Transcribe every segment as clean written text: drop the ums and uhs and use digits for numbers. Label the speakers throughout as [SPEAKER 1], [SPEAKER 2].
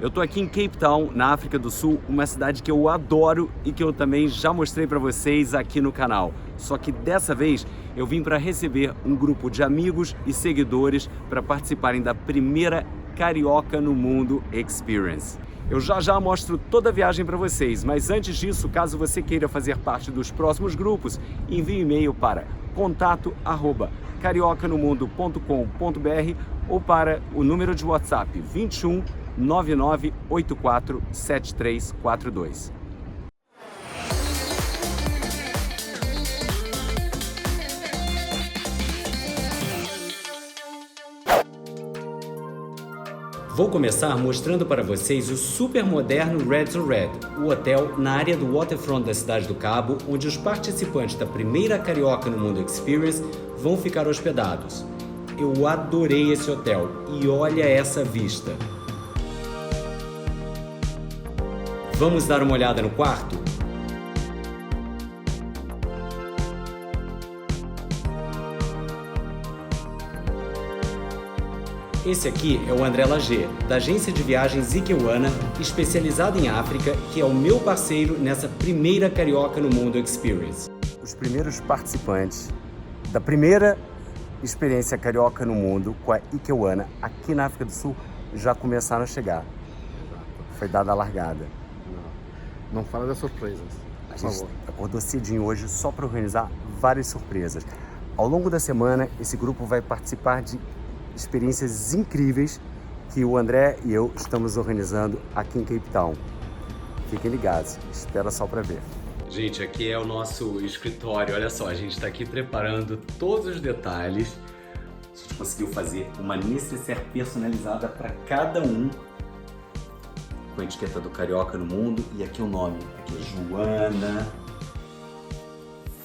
[SPEAKER 1] Eu tô aqui em Cape Town, na África do Sul, uma cidade que eu adoro e que eu também já mostrei para vocês aqui no canal. Só que dessa vez eu vim para receber um grupo de amigos e seguidores para participarem da primeira Carioca no Mundo Experience. Eu já mostro toda a viagem para vocês, mas antes disso, caso você queira fazer parte dos próximos grupos, envie e-mail para contato@cariocanomundo.com.br ou para o número de WhatsApp 21 9984 7342. Vou começar mostrando para vocês o super moderno Reds on Red, o hotel na área do waterfront da Cidade do Cabo, onde os participantes da primeira Carioca no Mundo Experience vão ficar hospedados. Eu adorei esse hotel e olha essa vista! Vamos dar uma olhada no quarto? Esse aqui é o André Lager, da agência de viagens Ikeuana, especializada em África, que é o meu parceiro nessa primeira Carioca no Mundo Experience. Os primeiros participantes da primeira experiência Carioca no Mundo com a Ikeuana aqui na África do Sul já começaram a chegar. Foi dada a largada.
[SPEAKER 2] Não fala das surpresas, por favor.
[SPEAKER 1] Acordou cedinho hoje só para organizar várias surpresas. Ao longo da semana, esse grupo vai participar de experiências incríveis que o André e eu estamos organizando aqui em Cape Town. Fiquem ligados, espera só para ver. Gente, aqui é o nosso escritório, olha só, a gente está aqui preparando todos os detalhes. A gente conseguiu fazer uma necessaire personalizada para cada um, com a etiqueta do Carioca no Mundo, e aqui o nome, aqui é Joana,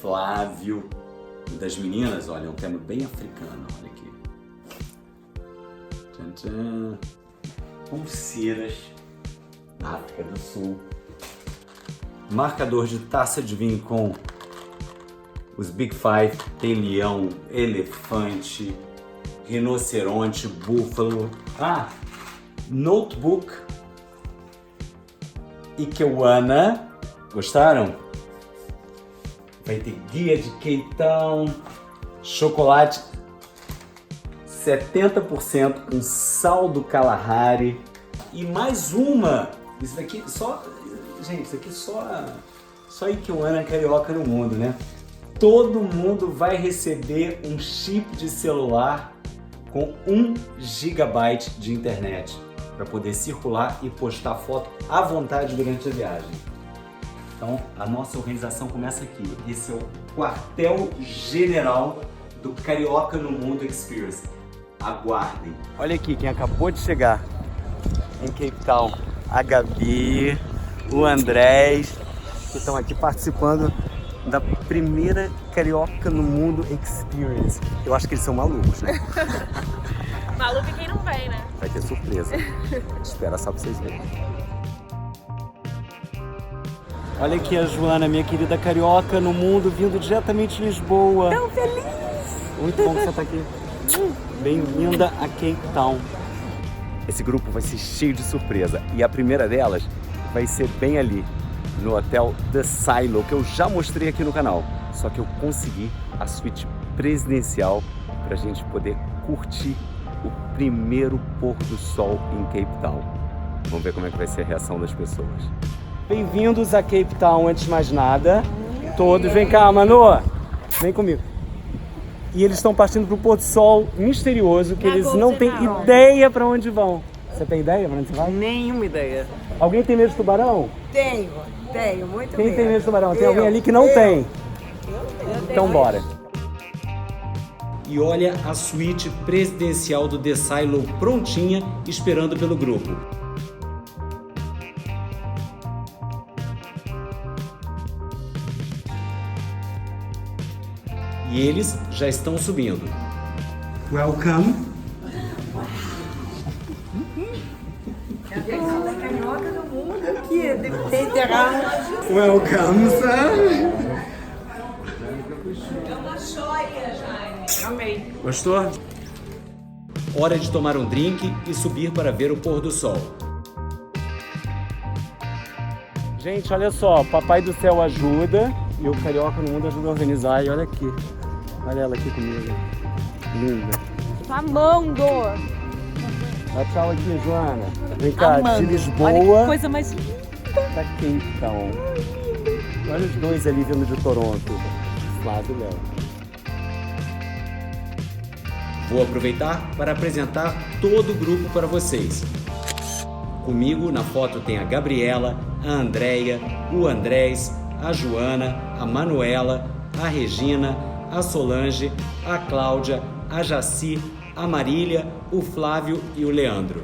[SPEAKER 1] Flávio, e das meninas, olha, um tema bem africano, olha aqui. Tchan, tchan. Pulseiras da África do Sul, marcador de taça de vinho com os Big Five, tem leão, elefante, rinoceronte, búfalo, notebook, Ikeuana, gostaram? Vai ter guia de Cape Town, chocolate 70% com sal do Kalahari e mais uma, isso daqui só, gente, isso aqui só Ikeuana Carioca no Mundo, né? Todo mundo vai receber um chip de celular com 1 GB de internet para poder circular e postar foto à vontade durante a viagem. Então, a nossa organização começa aqui. Esse é o quartel-general do Carioca no Mundo Experience. Aguardem. Olha aqui quem acabou de chegar em Cape Town. A Gabi, o Andrés, que estão aqui participando da primeira Carioca no Mundo Experience. Eu acho que eles são malucos, né?
[SPEAKER 3] Maluco quem não vem, né?
[SPEAKER 1] Vai ter surpresa. Espera só pra vocês verem. Olha aqui a Joana, minha querida Carioca no Mundo, vindo diretamente de Lisboa.
[SPEAKER 3] Tão feliz!
[SPEAKER 1] Muito bom que você tá aqui. Bem-vinda a Cape Town. Esse grupo vai ser cheio de surpresa e a primeira delas vai ser bem ali, no hotel The Silo, que eu já mostrei aqui no canal. Só que eu consegui a suíte presidencial pra gente poder curtir o primeiro pôr do sol em Cape Town. Vamos ver como é que vai ser a reação das pessoas. Bem-vindos a Cape Town, antes de mais nada. Todos, vem cá, Manu, vem comigo. E eles estão partindo para o pôr do sol misterioso, que eles não têm ideia para onde vão. Você tem ideia para onde você vai?
[SPEAKER 4] Nenhuma ideia.
[SPEAKER 1] Alguém tem medo de tubarão?
[SPEAKER 4] Tenho muito
[SPEAKER 1] Quem
[SPEAKER 4] medo.
[SPEAKER 1] tem medo de tubarão? Tem alguém ali que não tem? Então bora. E olha a suíte presidencial do The Silo prontinha, esperando pelo grupo. E eles já estão subindo. Welcome.
[SPEAKER 4] Da Carioca do Mundo aqui, deve ter enterrado.
[SPEAKER 1] Welcome, sir.
[SPEAKER 3] É uma joia, Jaime. Amei.
[SPEAKER 1] Gostou? Hora de tomar um drink e subir para ver o pôr do sol. Gente, olha só, Papai do Céu ajuda e o Carioca no Mundo ajuda a organizar. E olha aqui, olha ela aqui comigo. Linda.
[SPEAKER 3] Tô amando.
[SPEAKER 1] Dá tchau aqui, Joana. Vem cá,
[SPEAKER 3] Amando.
[SPEAKER 1] de Lisboa.
[SPEAKER 3] Olha que coisa mais linda.
[SPEAKER 1] Tá Cape Town. Olha os dois ali vindo de Toronto. Flávio e Léo.
[SPEAKER 5] Vou aproveitar para apresentar todo o grupo para vocês. Comigo na foto tem a Gabriela, a Andréia, o Andrés, a Joana, a Manuela, a Regina, a Solange, a Cláudia, a Jaci, a Marília, o Flávio e o Leandro.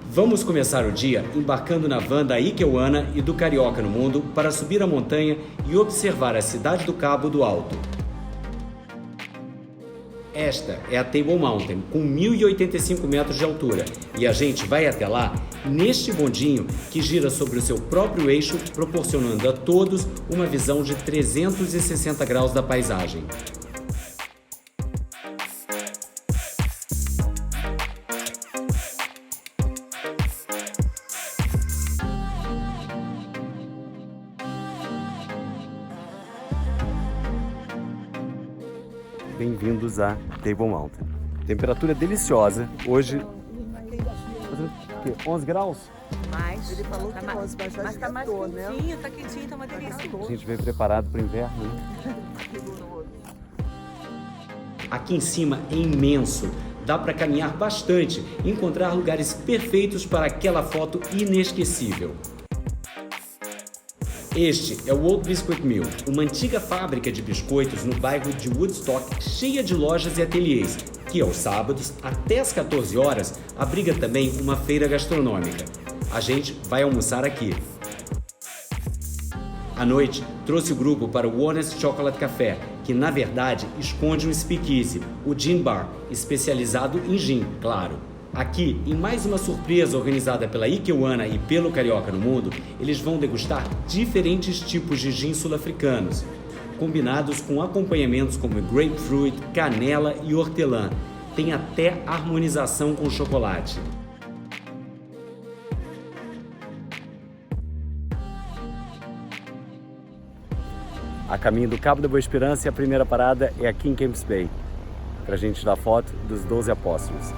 [SPEAKER 5] Vamos começar o dia embarcando na van da Ikeuana e do Carioca no Mundo para subir a montanha e observar a cidade do Cabo do alto. Esta é a Table Mountain, com 1.085 metros de altura, e a gente vai até lá neste bondinho que gira sobre o seu próprio eixo, proporcionando a todos uma visão de 360 graus da paisagem.
[SPEAKER 1] Bem-vindos a Table Mountain. Temperatura deliciosa. Hoje, 11 graus?
[SPEAKER 4] Mas ele falou que
[SPEAKER 3] Mas tá mais quentinho, tá quentinho, tá uma delícia.
[SPEAKER 1] A gente veio preparado para o inverno, né?
[SPEAKER 5] Aqui em cima é imenso, dá para caminhar bastante e encontrar lugares perfeitos para aquela foto inesquecível. Este é o Old Biscuit Mill, uma antiga fábrica de biscoitos no bairro de Woodstock, cheia de lojas e ateliês, que aos sábados, até às 14 horas, abriga também uma feira gastronômica. A gente vai almoçar aqui. À noite, trouxe o grupo para o Honest Chocolate Café, que na verdade esconde um speakeasy, o Gin Bar, especializado em gin, claro. Aqui, em mais uma surpresa organizada pela Ikeuana e pelo Carioca no Mundo, eles vão degustar diferentes tipos de gin sul-africanos, combinados com acompanhamentos como grapefruit, canela e hortelã. Tem até harmonização com chocolate.
[SPEAKER 1] A caminho do Cabo da Boa Esperança e a primeira parada é aqui em Camps Bay, pra gente tirar foto dos 12 apóstolos.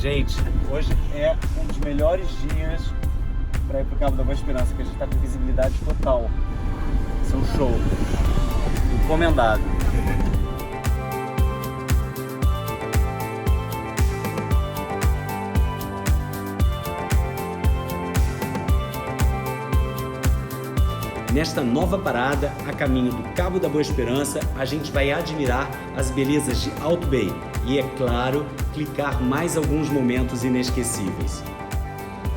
[SPEAKER 1] Gente, hoje é um dos melhores dias para ir pro Cabo da Boa Esperança, porque a gente está com visibilidade total. Isso é um show. Encomendado.
[SPEAKER 5] Nesta nova parada, a caminho do Cabo da Boa Esperança, a gente vai admirar as belezas de Alto Bay e, é claro, clicar mais alguns momentos inesquecíveis.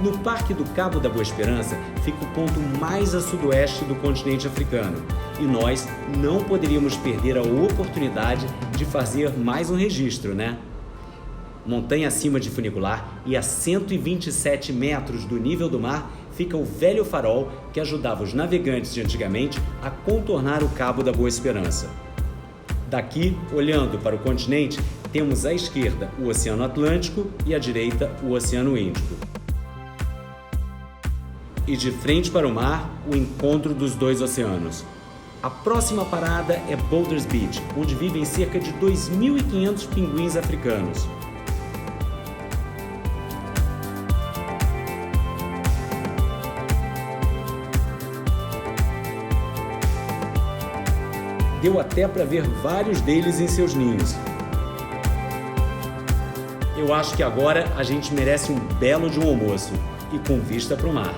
[SPEAKER 5] No Parque do Cabo da Boa Esperança fica o ponto mais a sudoeste do continente africano e nós não poderíamos perder a oportunidade de fazer mais um registro, né? Montanha acima de funicular e a 127 metros do nível do mar fica o velho farol que ajudava os navegantes de antigamente a contornar o Cabo da Boa Esperança. Daqui, olhando para o continente, temos à esquerda o Oceano Atlântico e à direita o Oceano Índico. E de frente para o mar, o encontro dos dois oceanos. A próxima parada é Boulders Beach, onde vivem cerca de 2.500 pinguins africanos. Deu até para ver vários deles em seus ninhos. Eu acho que agora a gente merece um belo de um almoço e com vista para o mar.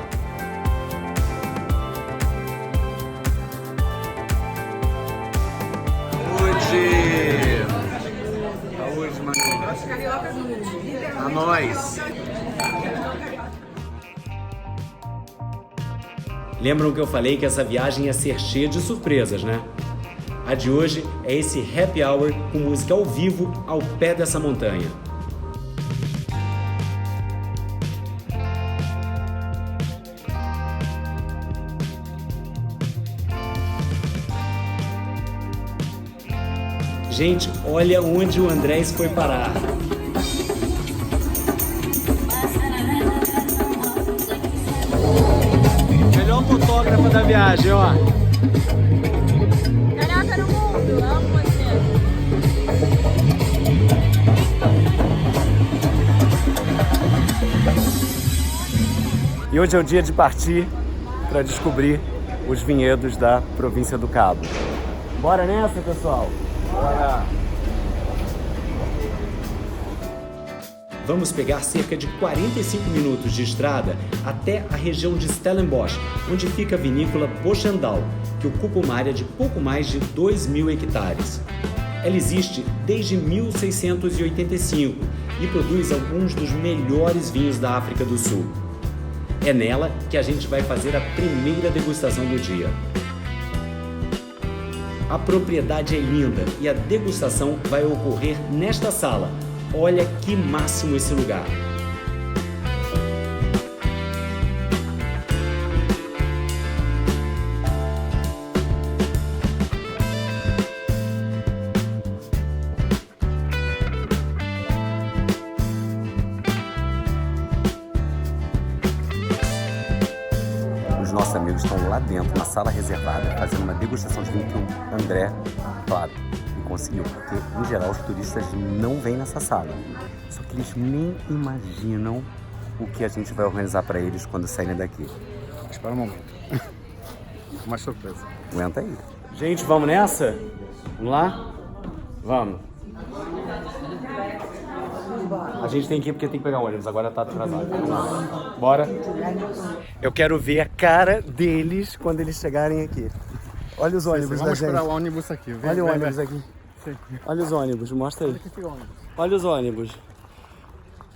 [SPEAKER 2] Saúde, mano. A nós.
[SPEAKER 5] Lembram que eu falei que essa viagem ia ser cheia de surpresas, né? A de hoje é esse happy hour com música ao vivo ao pé dessa montanha. Gente, olha onde o Andrés foi parar. Melhor fotógrafo da viagem, ó.
[SPEAKER 3] Caraca, no mundo, amo você.
[SPEAKER 1] E hoje é o dia de partir para descobrir os vinhedos da província do Cabo. Bora nessa, pessoal? Bora!
[SPEAKER 5] Vamos pegar cerca de 45 minutos de estrada até a região de Stellenbosch, onde fica a vinícola Boschendal, que ocupa uma área de pouco mais de 2.000 hectares. Ela existe desde 1685 e produz alguns dos melhores vinhos da África do Sul. É nela que a gente vai fazer a primeira degustação do dia. A propriedade é linda e a degustação vai ocorrer nesta sala. Olha que máximo esse lugar!
[SPEAKER 1] Os nossos amigos estão lá dentro, na sala reservada, fazendo uma degustação de vinho que o André, claro, conseguiu, porque em geral os turistas não vêm nessa sala. Só que eles nem imaginam o que a gente vai organizar para eles quando saírem daqui.
[SPEAKER 2] Espera um momento. Uma surpresa.
[SPEAKER 1] Aguenta aí. Gente, vamos nessa? Vamos lá? Vamos. A gente tem que ir porque tem que pegar ônibus, agora tá atrasado. Bora? Eu quero ver a cara deles quando eles chegarem aqui. Olha os ônibus da gente.
[SPEAKER 2] Vamos esperar o ônibus aqui.
[SPEAKER 1] Olha o ônibus aqui. Olha os ônibus, mostra aí. Olha os ônibus.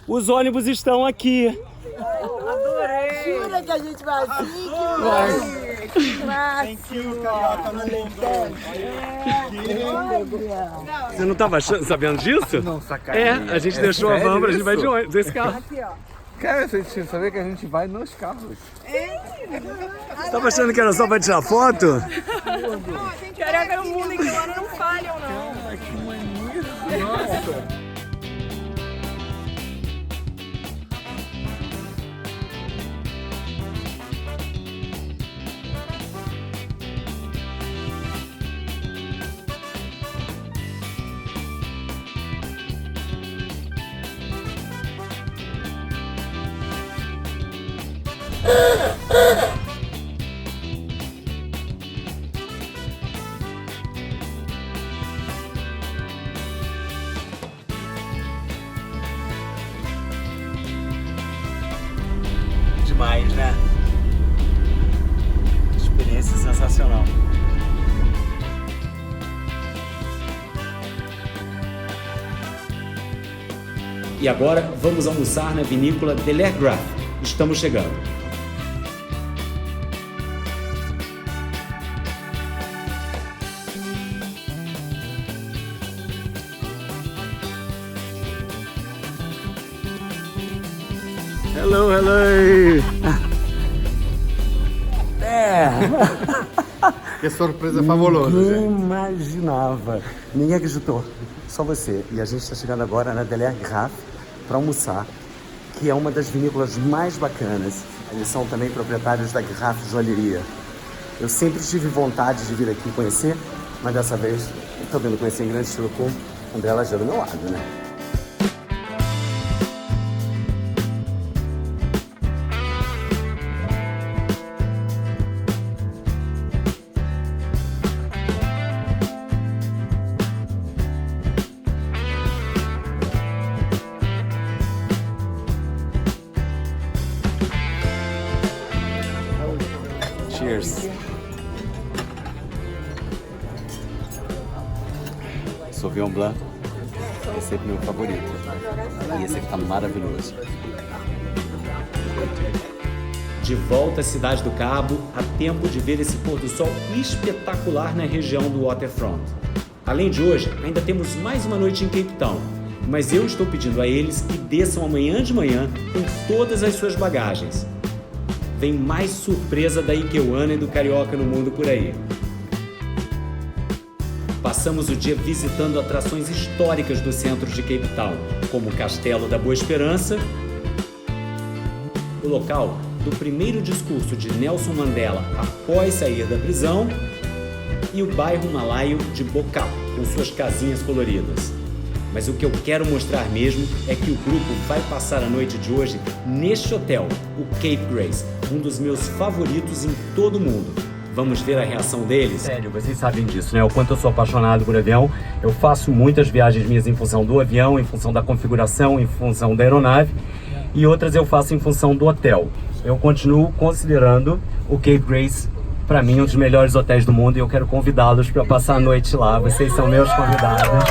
[SPEAKER 1] Os ônibus estão aqui.
[SPEAKER 4] Adorei! Jura que a gente vai assim? Que máximo!
[SPEAKER 1] Você não estava sabendo disso?
[SPEAKER 2] Não, sacanagem.
[SPEAKER 1] A gente deixou a van pra gente vai de ônibus, esse carro.
[SPEAKER 4] Aqui, ó.
[SPEAKER 2] Cara, você sabia que a gente vai nos carros.
[SPEAKER 1] Você tava achando que era só pra tirar foto?
[SPEAKER 3] Caraca, no mundo em que hora não falham, não.
[SPEAKER 2] Que maneiro! Nossa!
[SPEAKER 1] Demais, né? Experiência sensacional.
[SPEAKER 5] E agora vamos almoçar na vinícola Delergraff. Estamos chegando.
[SPEAKER 1] Hello, hello!
[SPEAKER 2] Que surpresa fabulosa,
[SPEAKER 1] Ninguém
[SPEAKER 2] gente.
[SPEAKER 1] imaginava. Ninguém acreditou. Só você. E a gente está chegando agora na Delergraff para almoçar, que é uma das vinícolas mais bacanas. Eles são também proprietários da Graff Joalheria. Eu sempre tive vontade de vir aqui conhecer, mas dessa vez estou vindo conhecer em grande estilo com o André Lajeiro do meu lado, né? Cheers. Sauvignon Blanc é sempre meu favorito. E esse aqui tá maravilhoso.
[SPEAKER 5] De volta à cidade do Cabo, há tempo de ver esse pôr do sol espetacular na região do Waterfront. Além de hoje, ainda temos mais uma noite em Cape Town, mas eu estou pedindo a eles que desçam amanhã de manhã com todas as suas bagagens. Vem mais surpresa da Ikeuana e do Carioca no mundo por aí. Passando Passamos o dia visitando atrações históricas do centro de Cape Town, como o Castelo da Boa Esperança, o local do primeiro discurso de Nelson Mandela após sair da prisão e o bairro malaio de Bokau, com suas casinhas coloridas. Mas o que eu quero mostrar mesmo é que o grupo vai passar a noite de hoje neste hotel, o Cape Grace, um dos meus favoritos em todo o mundo. Vamos ver a reação deles? Sério, vocês sabem disso, né? O quanto eu sou apaixonado por avião. Eu faço muitas viagens minhas em função do avião, em função da configuração, em função da aeronave, e outras eu faço em função do hotel. Eu continuo considerando o Cape Grace, para mim, um dos melhores hotéis do mundo, e eu quero convidá-los para passar a noite lá. Vocês são meus convidados.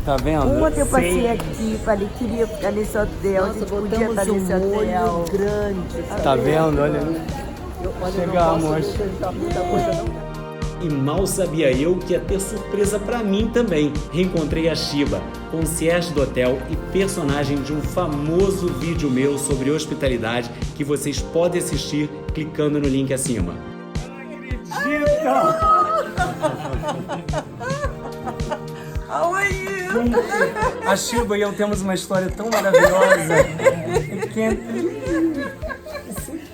[SPEAKER 5] Tá vendo?
[SPEAKER 4] Ontem eu passei aqui, falei, queria ficar nesse hotel. Nossa, a gente podia estar nesse hotel grande.
[SPEAKER 1] Tá vendo? Olha, chegamos.
[SPEAKER 5] E mal sabia eu que ia ter surpresa pra mim também. Reencontrei a Shiba, concierge do hotel e personagem de um famoso vídeo meu sobre hospitalidade que vocês podem assistir clicando no link acima.
[SPEAKER 3] How are you?
[SPEAKER 1] A Shiba e eu temos uma história tão maravilhosa. I can't believe it.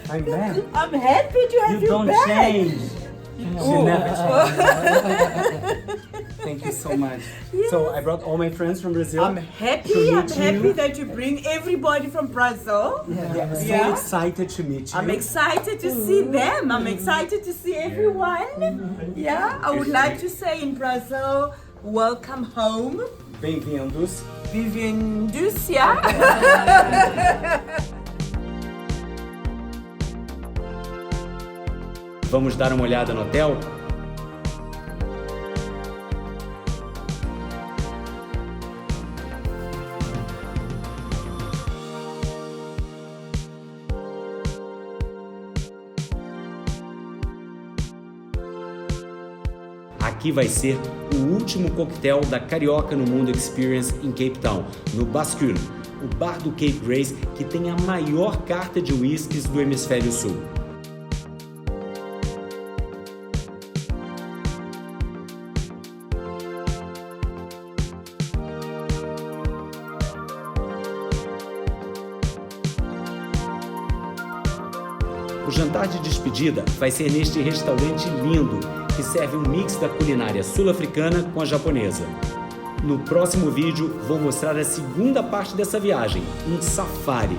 [SPEAKER 1] I'm back.
[SPEAKER 3] I'm happy to have
[SPEAKER 1] You
[SPEAKER 3] you
[SPEAKER 1] don't
[SPEAKER 3] back.
[SPEAKER 1] change. She never changed. Thank you so much. So I brought all my friends from Brazil.
[SPEAKER 3] I'm
[SPEAKER 1] to
[SPEAKER 3] happy
[SPEAKER 1] meet
[SPEAKER 3] that you bring everybody from Brazil.
[SPEAKER 1] Yeah, so
[SPEAKER 3] Yeah.
[SPEAKER 1] excited to meet you.
[SPEAKER 3] I'm excited to see them. I'm excited to see everyone. Yeah, I would like to say in Brazil, welcome home.
[SPEAKER 1] Bem-vindos.
[SPEAKER 3] Bem-vindos, yeah.
[SPEAKER 5] Vamos dar uma olhada no hotel? Aqui vai ser o último coquetel da Carioca no Mundo Experience em Cape Town, no Bascule, o bar do Cape Grace que tem a maior carta de whiskies do Hemisfério Sul. O jantar de despedida vai ser neste restaurante lindo, que serve um mix da culinária sul-africana com a japonesa. No próximo vídeo, vou mostrar a segunda parte dessa viagem, um safari.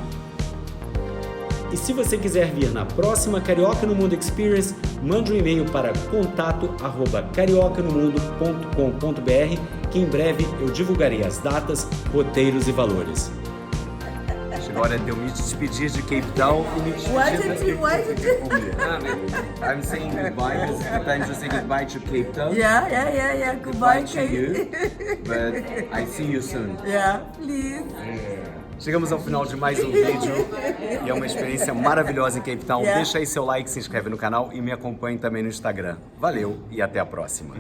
[SPEAKER 5] E se você quiser vir na próxima Carioca no Mundo Experience, mande um e-mail para contato@cariocanomundo.com.br, que em breve eu divulgarei as datas, roteiros e valores.
[SPEAKER 1] Agora deu me despedir de Cape Town e me despedir
[SPEAKER 3] What did you?
[SPEAKER 1] I'm saying goodbye. This is the time to say goodbye to Cape Town.
[SPEAKER 3] Yeah. Goodbye,
[SPEAKER 1] To you, but I see you soon.
[SPEAKER 3] Yeah, please.
[SPEAKER 1] Chegamos ao final de mais um vídeo e é uma experiência maravilhosa em Cape Town.
[SPEAKER 3] Yeah.
[SPEAKER 1] Deixa aí seu like, se inscreve no canal e me acompanhe também no Instagram. Valeu e até a próxima.